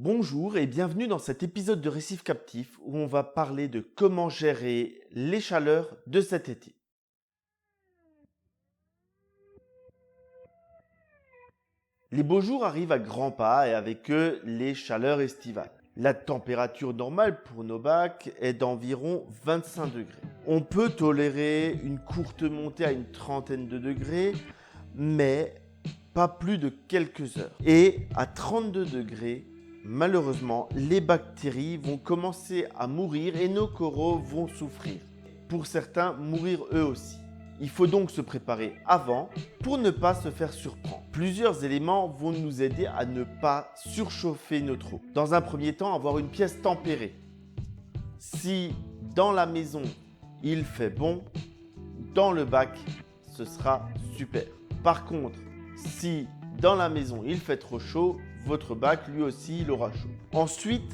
Bonjour et bienvenue dans cet épisode de Récif Captif où on va parler de comment gérer les chaleurs de cet été. Les beaux jours arrivent à grands pas et avec eux les chaleurs estivales. La température normale pour nos bacs est d'environ 25 degrés. On peut tolérer une courte montée à une trentaine de degrés, mais pas plus de quelques heures. Et à 32 degrés, malheureusement, les bactéries vont commencer à mourir et nos coraux vont souffrir. Pour certains, mourir eux aussi. Il faut donc se préparer avant pour ne pas se faire surprendre. Plusieurs éléments vont nous aider à ne pas surchauffer notre eau. Dans un premier temps, avoir une pièce tempérée. Si dans la maison il fait bon, dans le bac, ce sera super. Par contre, si dans la maison il fait trop chaud, votre bac lui aussi il aura chaud. Ensuite,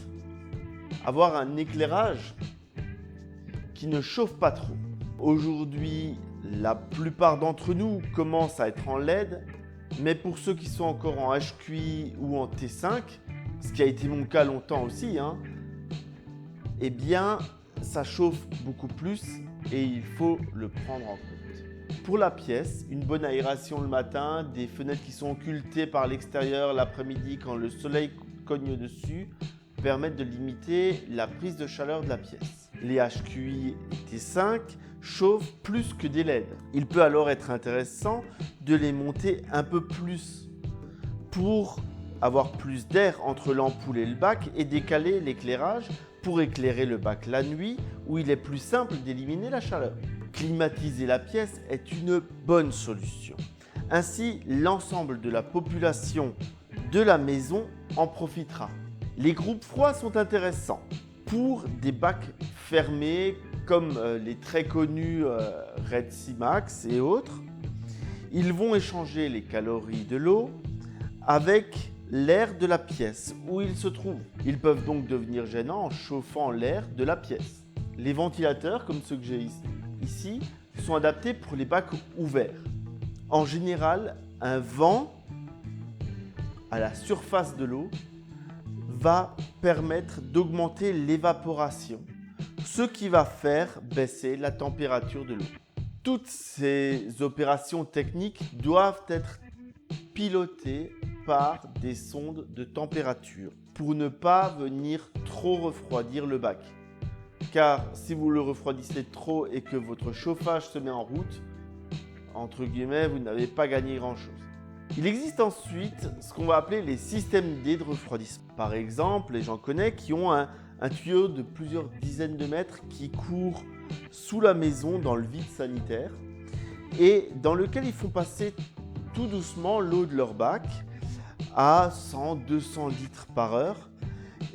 avoir un éclairage qui ne chauffe pas trop. Aujourd'hui, la plupart d'entre nous commencent à être en LED, mais pour ceux qui sont encore en HQI ou en T5, ce qui a été mon cas longtemps aussi, eh bien ça chauffe beaucoup plus et il faut le prendre en compte. Pour la pièce, une bonne aération le matin, des fenêtres qui sont occultées par l'extérieur l'après-midi quand le soleil cogne dessus, permettent de limiter la prise de chaleur de la pièce. Les HQI et T5 chauffent plus que des LED. Il peut alors être intéressant de les monter un peu plus pour avoir plus d'air entre l'ampoule et le bac et décaler l'éclairage pour éclairer le bac la nuit où il est plus simple d'éliminer la chaleur. Climatiser la pièce est une bonne solution. Ainsi, l'ensemble de la population de la maison en profitera. Les groupes froids sont intéressants pour des bacs fermés comme les très connus Red Sea Max et autres. Ils vont échanger les calories de l'eau avec l'air de la pièce où ils se trouvent. Ils peuvent donc devenir gênants en chauffant l'air de la pièce. Les ventilateurs, comme ceux que j'ai ici, sont adaptés pour les bacs ouverts. En général, un vent à la surface de l'eau va permettre d'augmenter l'évaporation, ce qui va faire baisser la température de l'eau. Toutes ces opérations techniques doivent être pilotées par des sondes de température pour ne pas venir trop refroidir le bac. Car si vous le refroidissez trop et que votre chauffage se met en route, entre guillemets, vous n'avez pas gagné grand-chose. Il existe ensuite ce qu'on va appeler les systèmes D de refroidissement. Par exemple, les gens connaissent qui ont un tuyau de plusieurs dizaines de mètres qui court sous la maison dans le vide sanitaire et dans lequel ils font passer tout doucement l'eau de leur bac à 100-200 litres par heure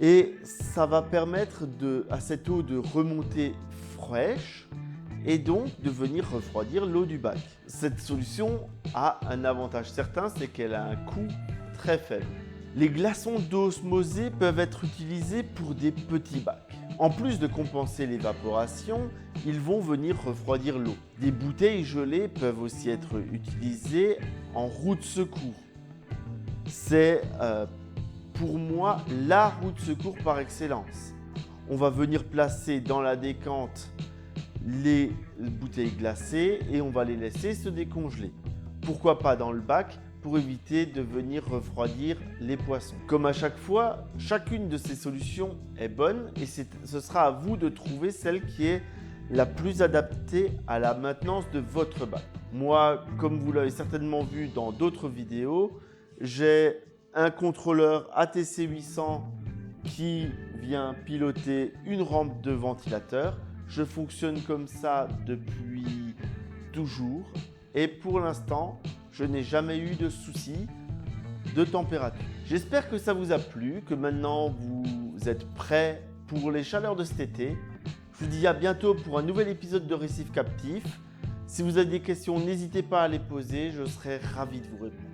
et ça va permettre à cette eau de remonter fraîche et donc de venir refroidir l'eau du bac. Cette solution a un avantage certain, c'est qu'elle a un coût très faible. Les glaçons d'eau osmosée peuvent être utilisés pour des petits bacs. En plus de compenser l'évaporation, ils vont venir refroidir l'eau. Des bouteilles gelées peuvent aussi être utilisées en roue de secours. C'est pour moi la roue de secours par excellence. On va venir placer dans la décante les bouteilles glacées et on va les laisser se décongeler. Pourquoi pas dans le bac pour éviter de venir refroidir les poissons. Comme à chaque fois, chacune de ces solutions est bonne et ce sera à vous de trouver celle qui est la plus adaptée à la maintenance de votre bac. Moi, comme vous l'avez certainement vu dans d'autres vidéos, j'ai un contrôleur ATC 800 qui vient piloter une rampe de ventilateur. Je fonctionne comme ça depuis toujours et pour l'instant, je n'ai jamais eu de soucis de température. J'espère que ça vous a plu, que maintenant vous êtes prêts pour les chaleurs de cet été. Je vous dis à bientôt pour un nouvel épisode de Récif Captif. Si vous avez des questions, n'hésitez pas à les poser, je serai ravi de vous répondre.